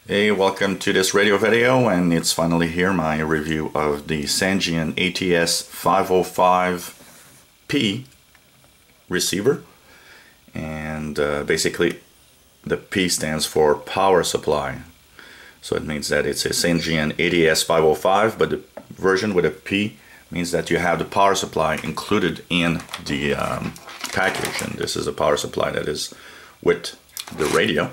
Hey, welcome to this radio video, and it's finally here, my review of the Sangean ATS 505P receiver. And basically the P stands for power supply. So it means that it's a Sangean ATS 505, but the version with a P means that you have the power supply included in the package. And this is a power supply that is with the radio.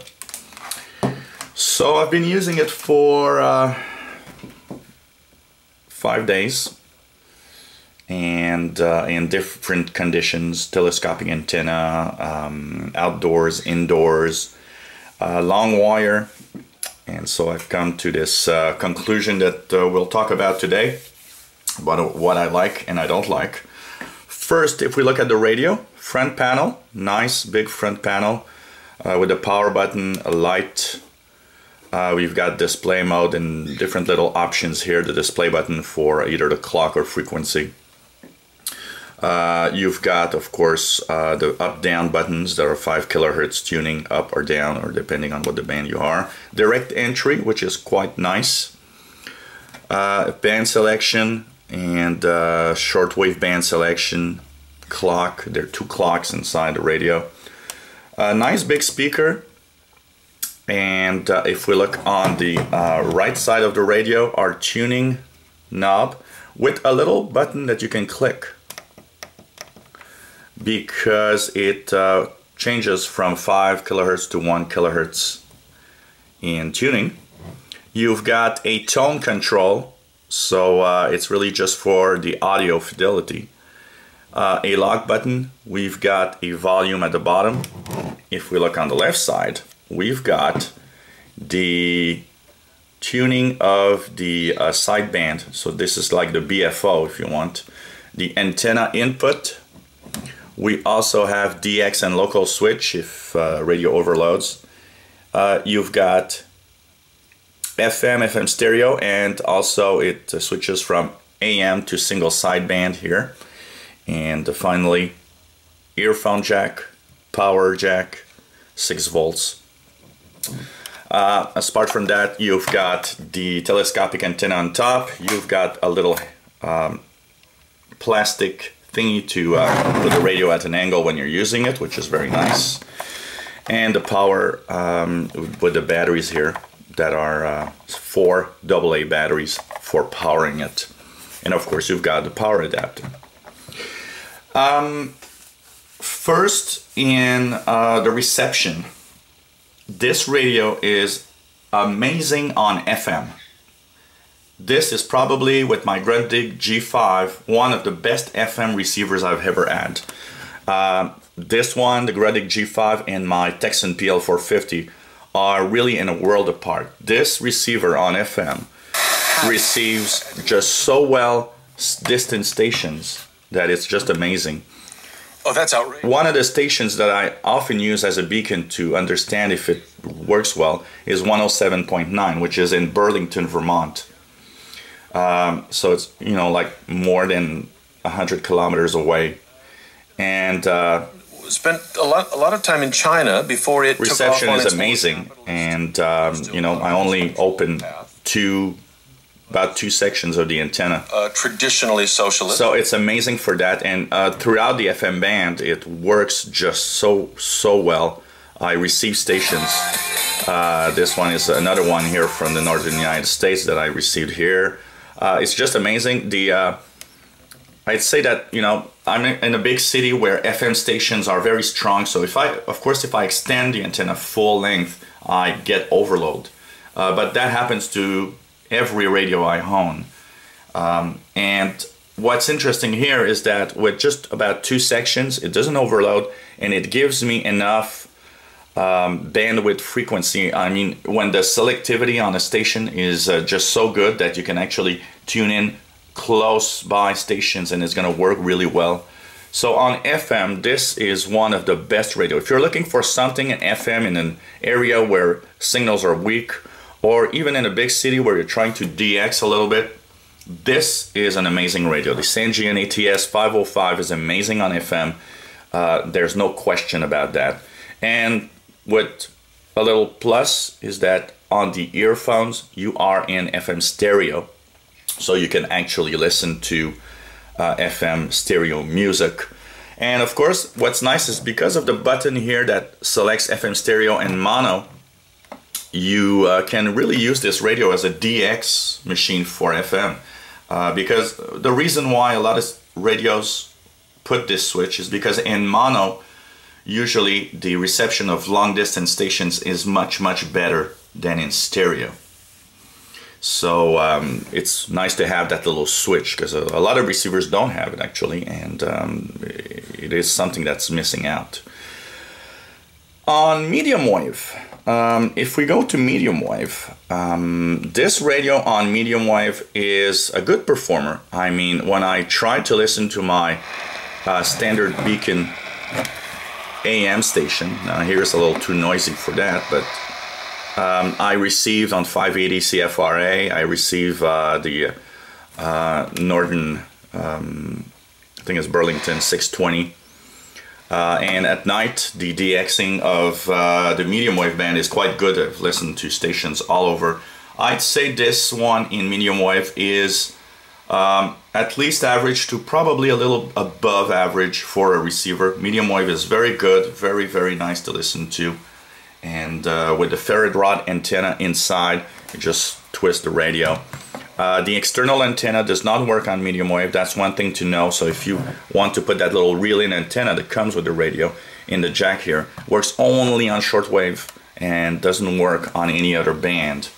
So I've been using it for 5 days, and in different conditions: telescopic antenna, outdoors, indoors, long wire. And so I've come to this conclusion that we'll talk about today, about what I like and I don't like. First, if we look at the radio, front panel, nice big front panel with a power button, a light. We've got display mode and different little options here. The display button for either the clock or frequency. You've got, of course, the up-down buttons that are 5 kilohertz tuning up or down, or depending on what the band you are. Direct entry, which is quite nice. Band selection and shortwave band selection. Clock. There are 2 clocks inside the radio. Nice big speaker. And if we look on the right side of the radio, our tuning knob with a little button that you can click, because it changes from 5 kilohertz to 1 kilohertz in tuning. You've got a tone control, so it's really just for the audio fidelity. A lock button. We've got a volume at the bottom. If we look on the left side, we've got the tuning of the sideband. So this is like the BFO, if you want. The antenna input. We also have DX and local switch if radio overloads. You've got FM stereo, and also it switches from AM to single sideband here. And finally, earphone jack, power jack, 6 volts. Apart from that, you've got the telescopic antenna on top. You've got a little plastic thingy to put the radio at an angle when you're using it, which is very nice. And the power with the batteries here that are 4 AA batteries for powering it. And of course, you've got the power adapter. First, in the reception. This radio is amazing on FM. This is probably, with my Grundig G5, one of the best FM receivers I've ever had. This one, the Grundig G5, and my Texan PL450 are really in a world apart. This receiver on FM receives just so well distant stations that it's just amazing. Oh, that's outrageous. One of the stations that I often use as a beacon to understand if it works well is 107.9, which is in Burlington, Vermont. So it's, you know, like more than 100 kilometers away. And spent a lot of time in China before it reception took off on is its amazing. And you know, I only opened about 2 sections of the antenna. Traditionally socialist. So it's amazing for that, and throughout the FM band it works just so well. I receive stations. This one is another one here from the northern United States that I received here. It's just amazing. I'd say that, you know, I'm in a big city where FM stations are very strong, so if I extend the antenna full length, I get overload. But that happens to every radio I own. And what's interesting here is that with just about 2 sections, it doesn't overload, and it gives me enough bandwidth frequency. I mean, when the selectivity on a station is just so good that you can actually tune in close by stations and it's going to work really well. So on FM, this is one of the best radio. If you're looking for something in FM in an area where signals are weak, or even in a big city where you're trying to DX a little bit, this is an amazing radio. The Sangean ATS 505 is amazing on FM. There's no question about that. And with a little plus is that on the earphones you are in FM stereo, so you can actually listen to FM stereo music. And of course, what's nice is because of the button here that selects FM stereo and mono, you can really use this radio as a DX machine for FM. Because the reason why a lot of radios put this switch is because in mono, usually the reception of long distance stations is much better than in stereo. So it's nice to have that little switch, because a lot of receivers don't have it actually, and it is something that's missing out. On medium wave, if we go to medium wave, this radio on medium wave is a good performer. I mean, when I try to listen to my standard beacon AM station, here it's a little too noisy for that, but I received on 580 CFRA, I received the Northern, I think it's Burlington 620, and at night the DXing of the medium wave band is quite good. I've listened to stations all over. I'd say this one in medium wave is at least average to probably a little above average for a receiver. Medium wave is very good, very nice to listen to. And with the ferrite rod antenna inside, you just twist the radio. The external antenna does not work on medium wave. That's one thing to know. So if you want to put that little reel-in antenna that comes with the radio in the jack here, works only on shortwave and doesn't work on any other band.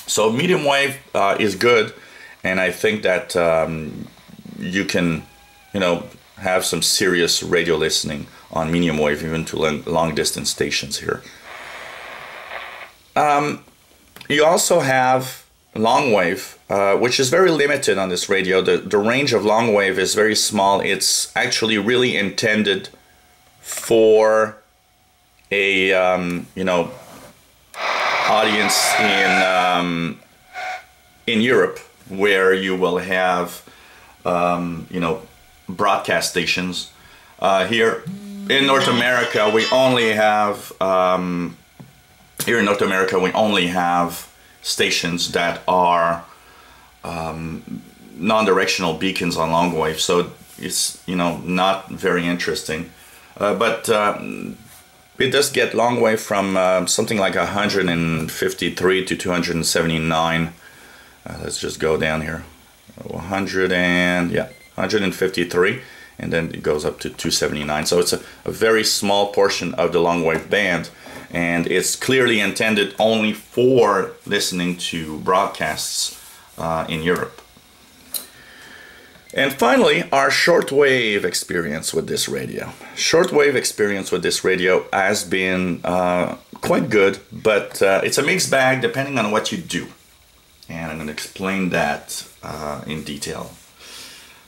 So medium wave is good, and I think that you can, have some serious radio listening on medium wave, even to long distance stations here. You also have Longwave, which is very limited on this radio. The range of Longwave is very small. It's actually really intended for a audience in Europe, where you will have broadcast stations. Here in North America, we only have stations that are non-directional beacons on Longwave, so it's not very interesting. But it does get Longwave from something like 153 to 279. Let's just go down here, 153, and then it goes up to 279. So it's a very small portion of the Longwave band, and it's clearly intended only for listening to broadcasts in Europe. And finally, our shortwave experience with this radio. Shortwave experience with this radio has been quite good, but it's a mixed bag depending on what you do. And I'm going to explain that in detail.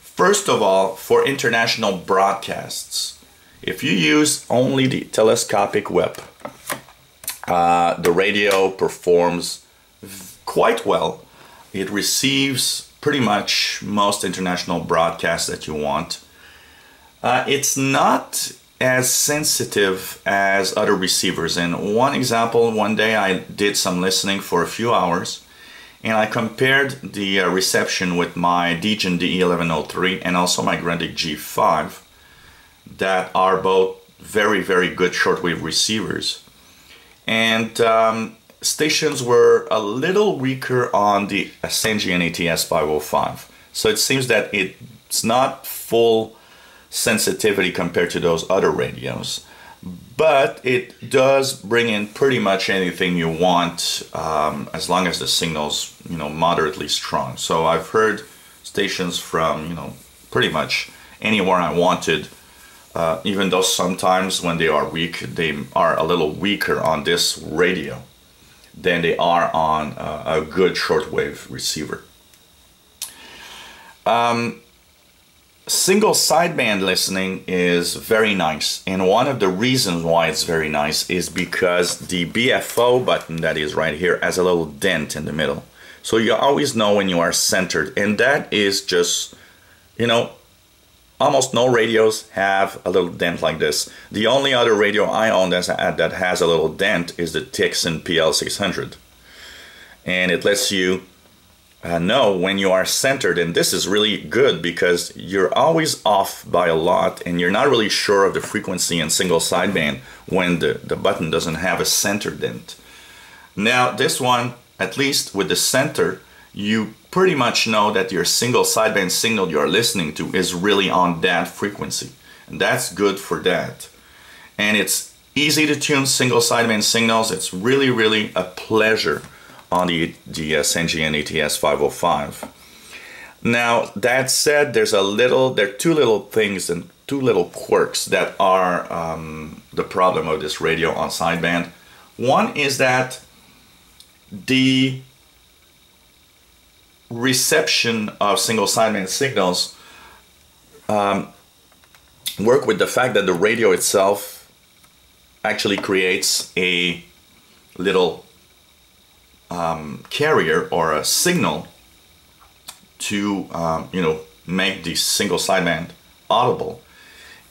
First of all, for international broadcasts, if you use only the telescopic whip, the radio performs quite well. It receives pretty much most international broadcasts that you want. It's not as sensitive as other receivers. And one example, one day I did some listening for a few hours, and I compared the reception with my Degen DE1103 and also my Grundig G5, that are both very good shortwave receivers. And stations were a little weaker on the Sangean ATS 505. So it seems that it's not full sensitivity compared to those other radios, but it does bring in pretty much anything you want, as long as the signal's moderately strong. So I've heard stations from pretty much anywhere I wanted, even though sometimes when they are weak, they are a little weaker on this radio than they are on a good shortwave receiver. Single sideband listening is very nice, and one of the reasons why it's very nice is because the BFO button that is right here has a little dent in the middle, so you always know when you are centered, and that is just almost no radios have a little dent like this. The only other radio I own that has a little dent is the Tixon PL600. And it lets you know when you are centered, and this is really good because you're always off by a lot and you're not really sure of the frequency in single sideband when the button doesn't have a center dent. Now this one, at least with the center, you pretty much know that your single sideband signal you're listening to is really on that frequency, and that's good for that. And it's easy to tune single sideband signals. It's really a pleasure on the Sangean ATS 505. Now that said, there are two little things and two little quirks that are the problem of this radio on sideband. One is that the reception of single sideband signals work with the fact that the radio itself actually creates a little carrier or a signal to make the single sideband audible.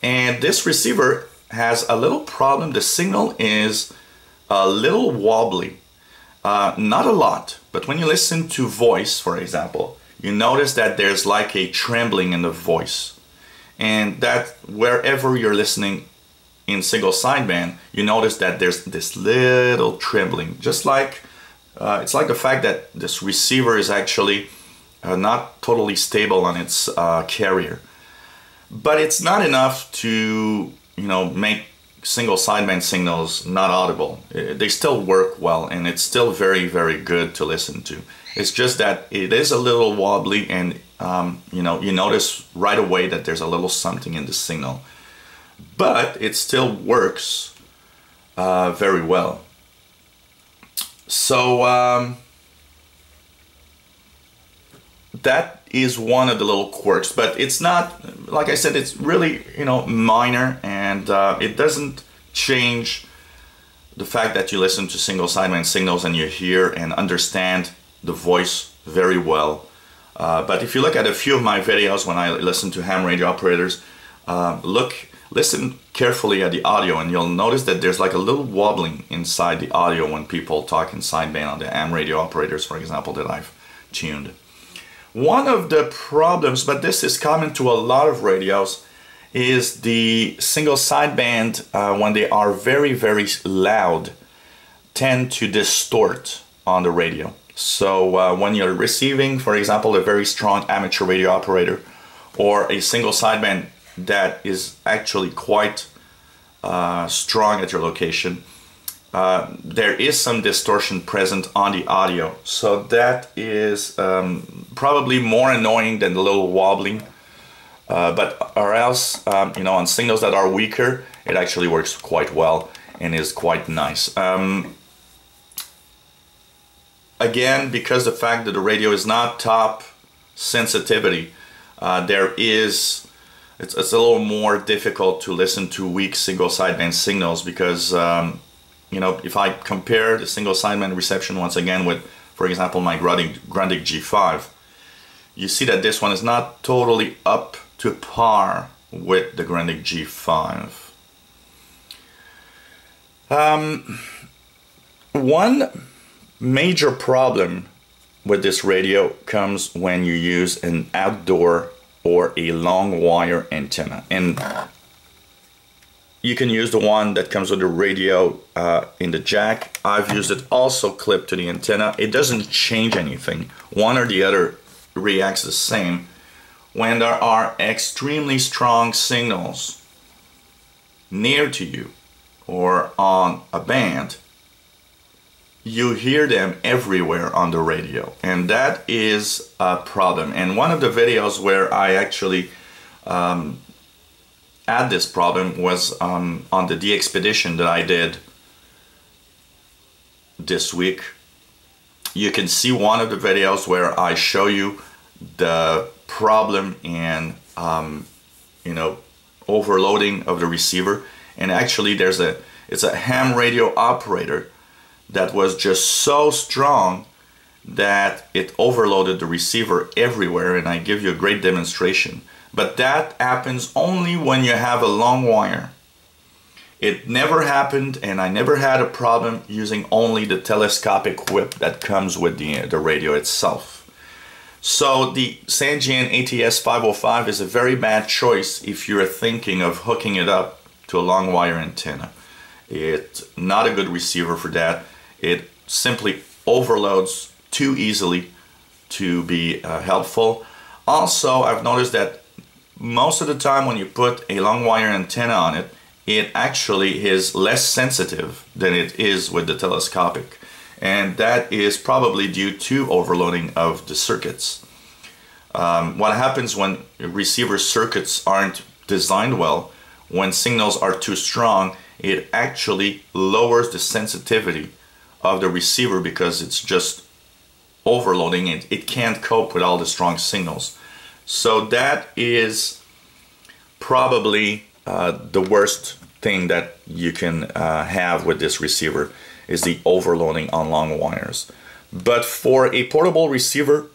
And this receiver has a little problem. The signal is a little wobbly. Not a lot, but when you listen to voice, for example, you notice that there's like a trembling in the voice. And that wherever you're listening in single sideband, you notice that there's this little trembling. Just like, it's like the fact that this receiver is actually not totally stable on its carrier. But it's not enough to, make single sideband signals not audible. They still work well, and it's still very good to listen to. It's just that it is a little wobbly, and you notice right away that there's a little something in the signal, but it still works very well. So that is one of the little quirks, but it's not, like I said, it's really minor, and it doesn't change the fact that you listen to single sideband signals and you hear and understand the voice very well. But if you look at a few of my videos when I listen to ham radio operators, listen carefully at the audio, and you'll notice that there's like a little wobbling inside the audio when people talk in sideband on the ham radio operators, for example, that I've tuned. One of the problems, but this is common to a lot of radios, is the single sideband, when they are very loud, tend to distort on the radio. So when you're receiving, for example, a very strong amateur radio operator, or a single sideband that is actually quite strong at your location, there is some distortion present on the audio. So that is probably more annoying than the little wobbling, or else on signals that are weaker, it actually works quite well and is quite nice. Again, because the fact that the radio is not top sensitivity, it's a little more difficult to listen to weak single sideband signals, because if I compare the single sideband reception once again with, for example, my Grundig G5, you see that this one is not totally up to par with the Grundig G5. One major problem with this radio comes when you use an outdoor or a long wire antenna. And you can use the one that comes with the radio in the jack. I've used it also clipped to the antenna. It doesn't change anything. One or the other reacts the same. When there are extremely strong signals near to you or on a band, you hear them everywhere on the radio, and that is a problem. And one of the videos where I actually had this problem was on the DXpedition that I did this week. You can see one of the videos where I show you the problem in overloading of the receiver. And actually it's a ham radio operator that was just so strong that it overloaded the receiver everywhere, and I give you a great demonstration. But that happens only when you have a long wire. It never happened, and I never had a problem using only the telescopic whip that comes with the radio itself. So the Sangean ATS 505 is a very bad choice if you're thinking of hooking it up to a long wire antenna. It's not a good receiver for that. It simply overloads too easily to be helpful. Also, I've noticed that most of the time when you put a long wire antenna on it, it actually is less sensitive than it is with the telescopic. And that is probably due to overloading of the circuits. What happens when receiver circuits aren't designed well, when signals are too strong, it actually lowers the sensitivity of the receiver because it's just overloading it. It can't cope with all the strong signals. So that is probably the worst thing that you can have with this receiver is the overloading on long wires. But for a portable receiver,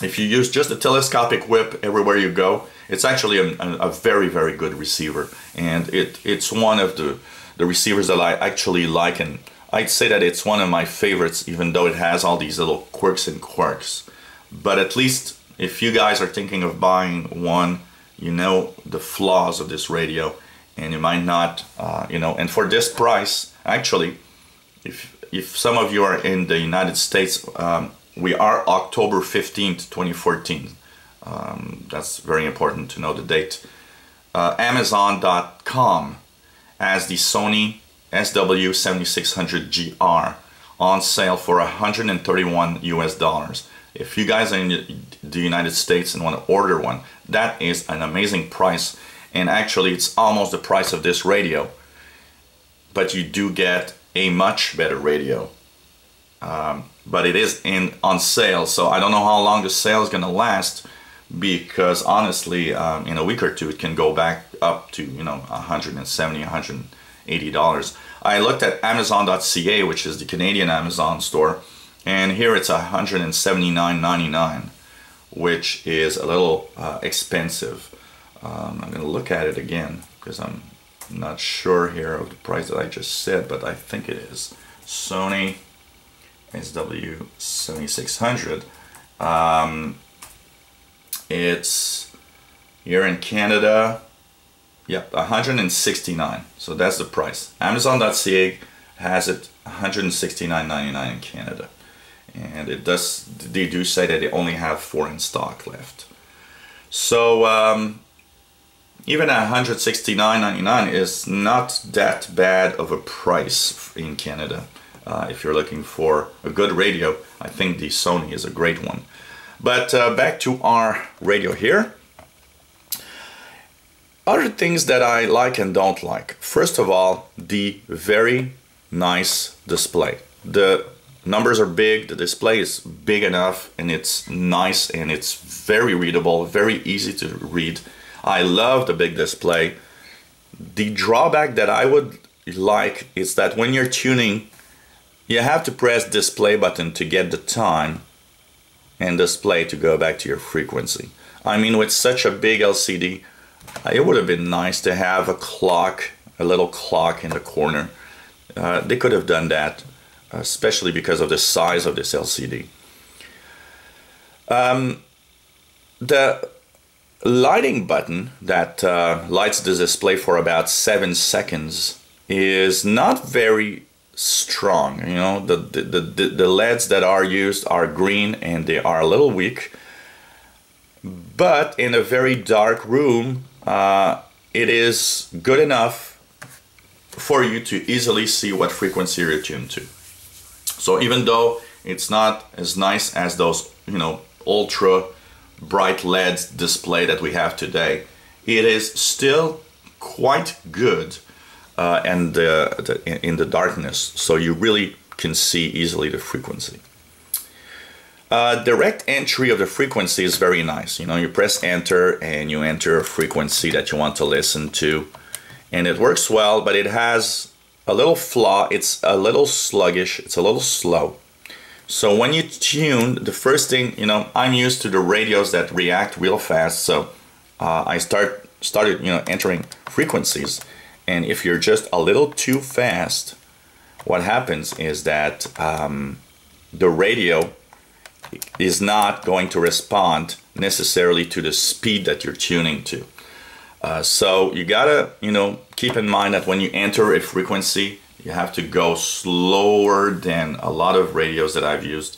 if you use just a telescopic whip everywhere you go, it's actually a very, very good receiver. And it's one of the receivers that I actually like, and I'd say that it's one of my favorites, even though it has all these little quirks and quirks. But at least if you guys are thinking of buying one, you know the flaws of this radio, and you might not, and for this price, actually, if some of you are in the United States, we are October 15th, 2014. That's very important to know the date. Amazon.com has the Sony SW7600GR on sale for $131 US. If you guys are in the United States and want to order one, that is an amazing price. And actually, it's almost the price of this radio. But you do get a much better radio. But it is on sale, so I don't know how long the sale is going to last, because honestly, in a week or two, it can go back up to $170, $180. I looked at Amazon.ca, which is the Canadian Amazon store, and here it's $179.99, which is a little expensive. I'm going to look at it again because I'm not sure here of the price that I just said, but I think it is. Sony SW7600. It's here in Canada. Yep, $169. So that's the price. Amazon.ca has it $169.99 in Canada, and they do say that they only have 4 in stock left. So even at $169.99 is not that bad of a price in Canada. If you're looking for a good radio, I think the Sony is a great one. But back to our radio here. Other things that I like and don't like. First of all, the very nice display. The numbers are big, the display is big enough, and it's nice, and it's very readable, very easy to read. I love the big display. The drawback that I would like is that when you're tuning, you have to press display button to get the time and display to go back to your frequency. I mean, with such a big LCD, it would have been nice to have a clock, a little clock in the corner. They could have done that, especially because of the size of this LCD. The lighting button that lights the display for about 7 seconds is not very strong. You know, the LEDs that are used are green and they are a little weak. But in a very dark room, it is good enough for you to easily see what frequency you're tuned to. So even though it's not as nice as those, ultra bright LED display that we have today, it is still quite good in the darkness, so you really can see easily the frequency. Direct entry of the frequency is very nice. You press enter and you enter a frequency that you want to listen to, and it works well, but it has a little flaw. It's a little sluggish, it's a little slow. So when you tune, the first thing, I'm used to the radios that react real fast, so I started entering frequencies, and if you're just a little too fast, what happens is that the radio is not going to respond necessarily to the speed that you're tuning to. So you gotta keep in mind that when you enter a frequency, you have to go slower than a lot of radios that I've used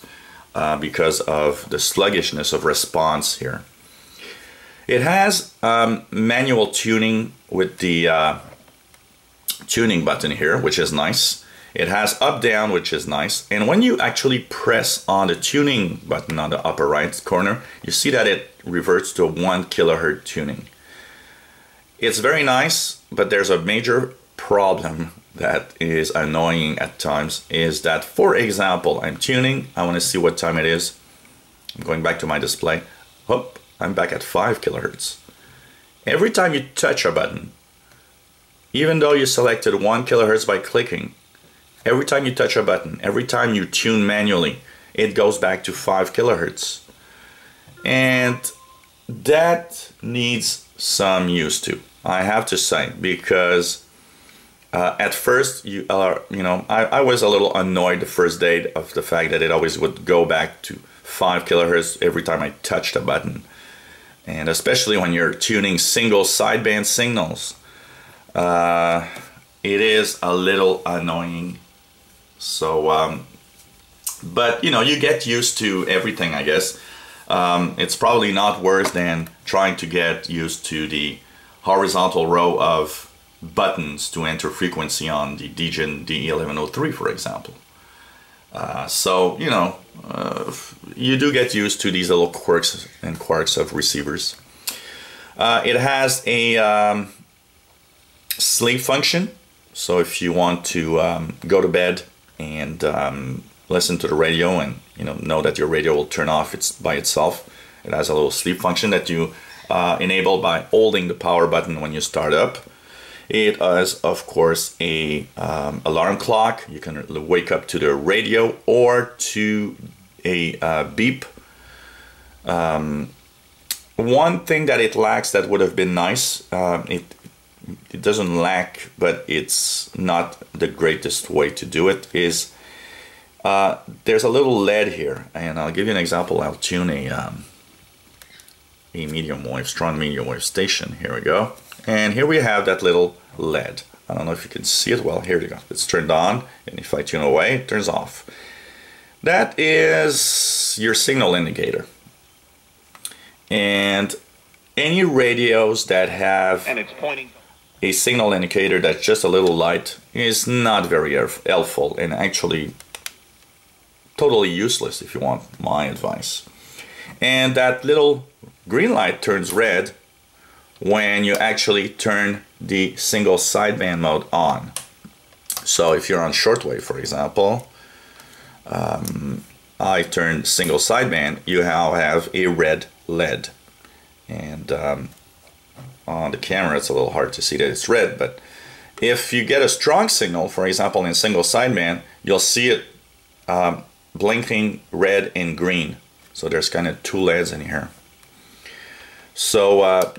because of the sluggishness of response here. It has manual tuning with the tuning button here, which is nice. It has up down, which is nice. And when you actually press on the tuning button on the upper right corner, you see that it reverts to 1 kilohertz tuning. It's very nice, but there's a major problem that is annoying at times, is that, for example, I'm tuning, I want to see what time it is. I'm going back to my display. Whoop, I'm back at 5 kilohertz. Every time you touch a button, even though you selected 1 kilohertz by clicking, every time you touch a button, every time you tune manually, it goes back to 5 kilohertz. And that needs some use to, I have to say, because at first, I was a little annoyed the first day of the fact that it always would go back to 5 kilohertz every time I touched a button. And especially when you're tuning single sideband signals, it is a little annoying. So, but you get used to everything, I guess. It's probably not worse than trying to get used to the horizontal row of buttons to enter frequency on the DGen D1103, for example. So, you do get used to these little quirks and quarks of receivers. It has a sleep function. So if you want to go to bed and listen to the radio and know that your radio will turn off by itself, it has a little sleep function that you enable by holding the power button when you start up. It has, of course, a alarm clock. You can wake up to the radio or to a beep. One thing that it lacks that would have been nice, it doesn't lack, but it's not the greatest way to do it, is there's a little LED here, and I'll give you an example. I'll tune a medium wave, strong medium wave station. Here we go. And here we have that little LED. I don't know if you can see it well. Here you go. It's turned on, and if I tune away, it turns off. That is your signal indicator. And any radios that have a signal indicator that's just a little light is not very helpful, and actually totally useless if you want my advice. And that little green light turns red when you actually turn the single sideband mode on. So if you're on shortwave, for example, I turn single sideband, you now have a red LED. And on the camera it's a little hard to see that it's red, but if you get a strong signal, for example in single sideband, you'll see it blinking red and green. So there's kind of two LEDs in here. So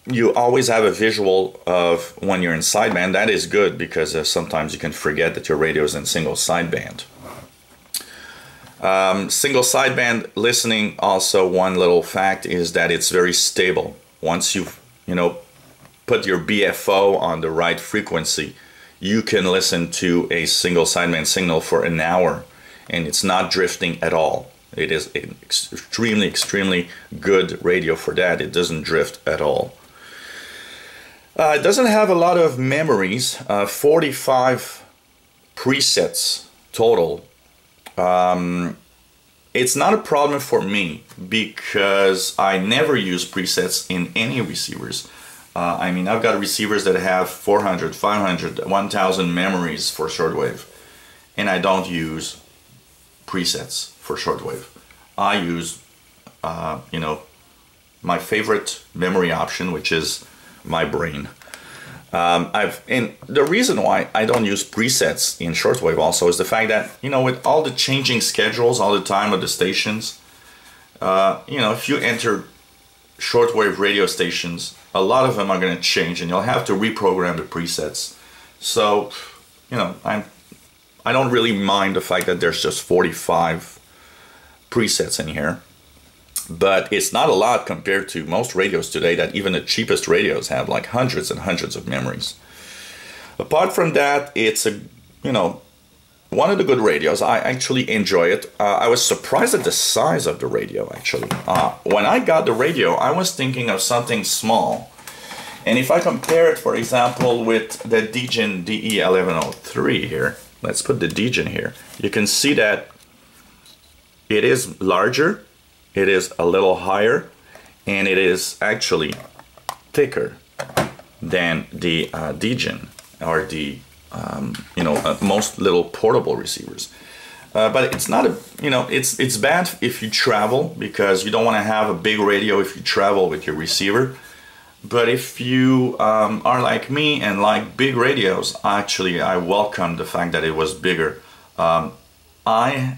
you always have a visual of when you're in sideband. That is good because sometimes you can forget that your radio is in single sideband. Single sideband listening, also one little fact is that it's very stable. Once you've put your BFO on the right frequency, you can listen to a single sideband signal for an hour and it's not drifting at all. It is an extremely good radio for that. It doesn't drift at all. It doesn't have a lot of memories, 45 presets total. It's not a problem for me because I never use presets in any receivers. I mean, I've got receivers that have 400, 500, 1000 memories for shortwave, and I don't use presets for shortwave. I use, my favorite memory option, which is my brain. And the reason why I don't use presets in shortwave also is the fact that, with all the changing schedules all the time of the stations, if you enter shortwave radio stations, a lot of them are going to change, and you'll have to reprogram the presets. So, you know, I don't really mind the fact that there's just 45 presets in here, but it's not a lot compared to most radios today, that even the cheapest radios have like hundreds and hundreds of memories. Apart from that, it's a, you know, one of the good radios. I actually enjoy it. I was surprised at the size of the radio, actually. When I got the radio, I was thinking of something small. And if I compare it, for example, with the Degen DE1103 here, let's put the Degen here, you can see that it is larger, it is a little higher, and it is actually thicker than the Degen, or the you know, most little portable receivers. But it's not a, you know, it's bad if you travel, because you don't want to have a big radio if you travel with your receiver. But if you are like me and like big radios, actually I welcome the fact that it was bigger. I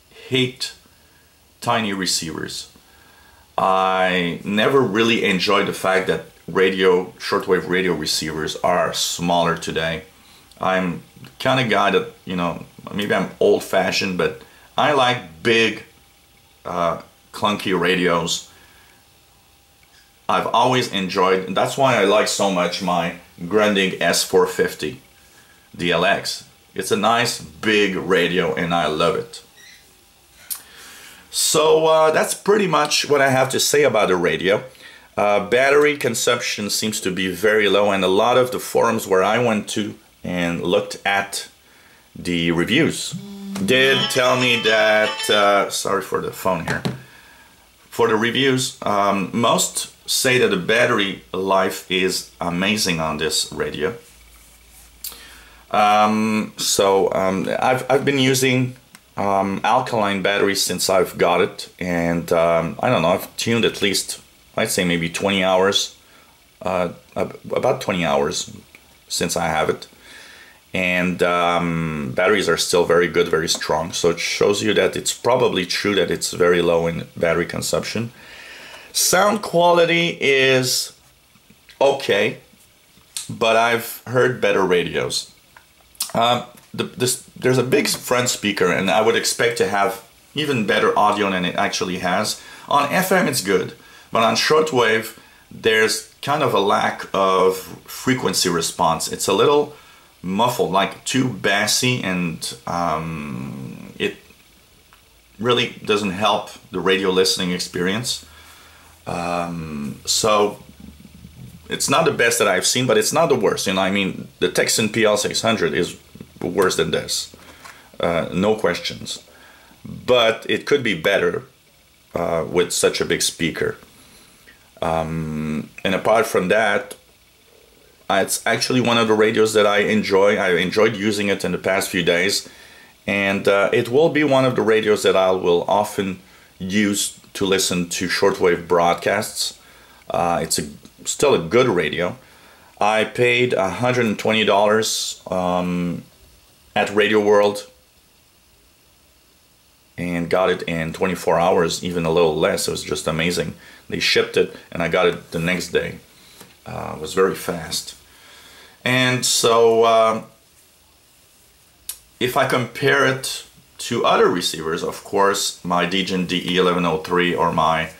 hate tiny receivers. I never really enjoyed the fact that shortwave radio receivers are smaller today. I'm the kind of guy that, you know, maybe I'm old-fashioned, but I like big, clunky radios. I've always enjoyed, and that's why I like so much my Grundig S450 DLX. It's a nice big radio and I love it. So that's pretty much what I have to say about the radio. Battery consumption seems to be very low, and a lot of the forums where I went to and looked at the reviews did tell me that, sorry for the phone here, for the reviews, most say that the battery life is amazing on this radio. I've been using alkaline batteries since I've got it, and I don't know, I've tuned at least, I'd say maybe 20 hours, about 20 hours since I have it. And batteries are still very good, very strong, so it shows you that it's probably true that it's very low in battery consumption. Sound quality is okay, but I've heard better radios. There's a big front speaker, and I would expect to have even better audio than it actually has. On FM it's good, but on shortwave there's kind of a lack of frequency response. It's a little muffled, like too bassy, and it really doesn't help the radio listening experience. So it's not the best that I've seen, but it's not the worst. You know, I mean, the Texan PL600 is worse than this, no questions. But it could be better with such a big speaker. And apart from that, it's actually one of the radios that I enjoy. I enjoyed using it in the past few days, and it will be one of the radios that I will often use to listen to shortwave broadcasts. It's still a good radio. I paid $120 at Radio World and got it in 24 hours, even a little less. It was just amazing. They shipped it and I got it the next day. It was very fast. And so if I compare it to other receivers, of course, my Degen DE1103 or my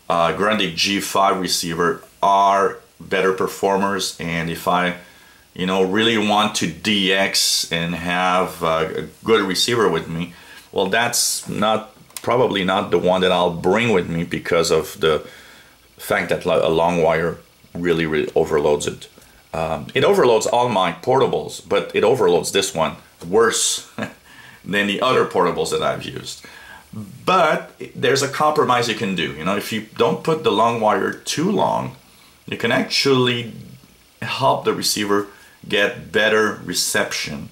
Grundig G5 receiver are better performers. And if I, you know, really want to DX and have a good receiver with me, well, that's probably not the one that I'll bring with me, because of the fact that a long wire really overloads it. It overloads all my portables, but it overloads this one worse than the other portables that I've used. But there's a compromise you can do. You know, if you don't put the long wire too long, you can actually help the receiver get better reception.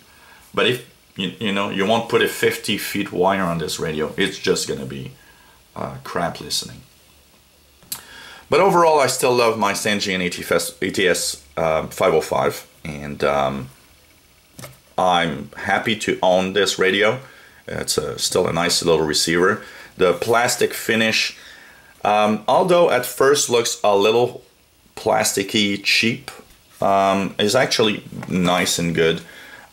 But if you know, you won't put a 50 feet wire on this radio, it's just gonna be crap listening. But overall, I still love my Sangean ATS 505, and I'm happy to own this radio. It's still a nice little receiver. The plastic finish Although at first looks a little plasticky, cheap, is actually nice and good.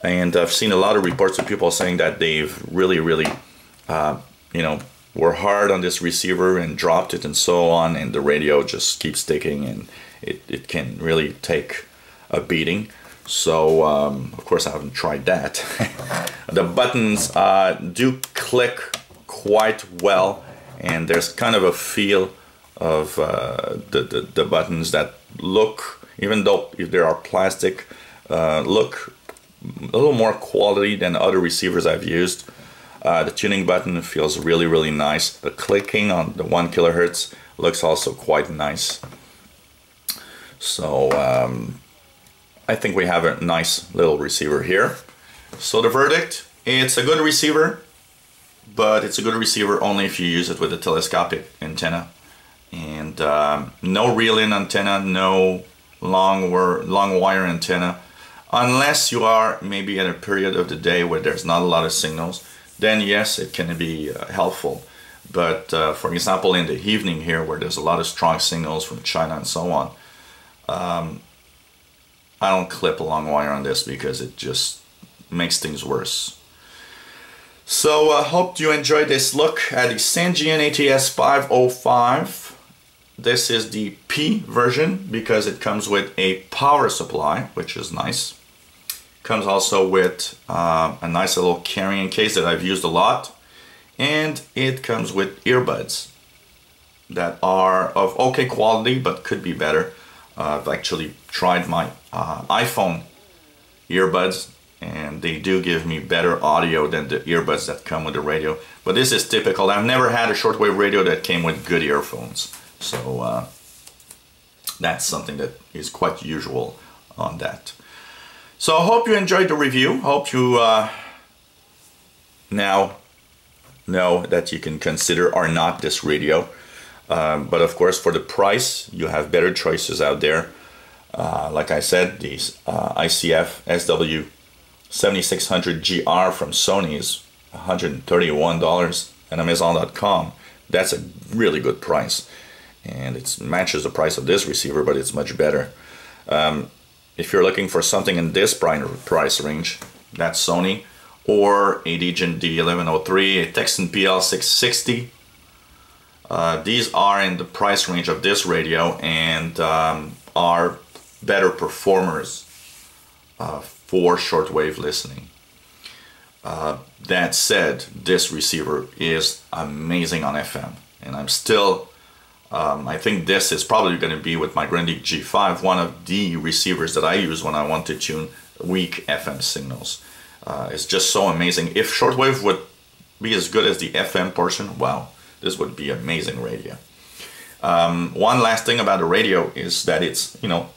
And I've seen a lot of reports of people saying that they've really, you know, were hard on this receiver and dropped it and so on, and the radio just keeps sticking, and it can really take a beating. So of course I haven't tried that. The buttons do click quite well, and there's kind of a feel of the buttons that look, even though if they are plastic, look a little more quality than other receivers I've used. The tuning button feels really, really nice. The clicking on the 1 kilohertz looks also quite nice. So I think we have a nice little receiver here. So the verdict, it's a good receiver, but it's a good receiver only if you use it with a telescopic antenna. And no reel-in antenna, no long wire antenna, unless you are maybe in a period of the day where there's not a lot of signals. Then yes, it can be helpful. But for example, in the evening here, where there's a lot of strong signals from China and so on, I don't clip a long wire on this because it just makes things worse. So I hope you enjoyed this look at the Sangean ATS 505. This is the P version because it comes with a power supply, which is nice. Comes also with a nice little carrying case that I've used a lot, and it comes with earbuds that are of okay quality but could be better. I've actually tried my iPhone earbuds, and they do give me better audio than the earbuds that come with the radio. But this is typical. I've never had a shortwave radio that came with good earphones, so that's something that is quite usual on that. So I hope you enjoyed the review. Hope you now know that you can consider or not this radio. But of course, for the price, you have better choices out there. Like I said, these ICF SW7600GR from Sony is $131 at Amazon.com. That's a really good price. And it matches the price of this receiver, but it's much better. If you're looking for something in this price range, that's Sony, or a Degen D1103, a Texan PL660. These are in the price range of this radio and are better performers for shortwave listening. That said, this receiver is amazing on FM, and I'm still I think this is probably going to be, with my Grundig G5, one of the receivers that I use when I want to tune weak FM signals. It's just so amazing. If shortwave would be as good as the FM portion, wow, this would be amazing radio. One last thing about the radio is that it's, you know,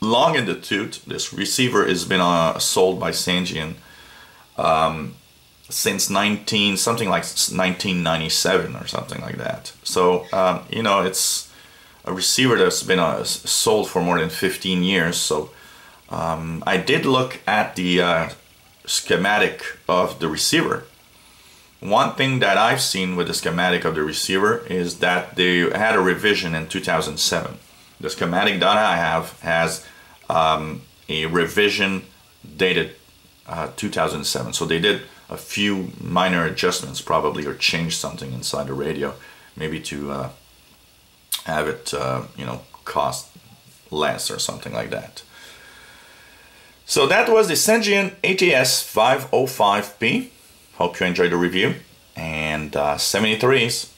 long in the tooth. This receiver has been sold by Sangean since something like 1997 or something like that. So you know, it's a receiver that's been sold for more than 15 years. So I did look at the schematic of the receiver. One thing that I've seen with the schematic of the receiver is that they had a revision in 2007. The schematic that I have has a revision dated 2007. So they did a few minor adjustments probably, or changed something inside the radio, maybe to have it you know, cost less or something like that. So that was the Sangean ATS 505P. Hope you enjoyed the review, and 73s.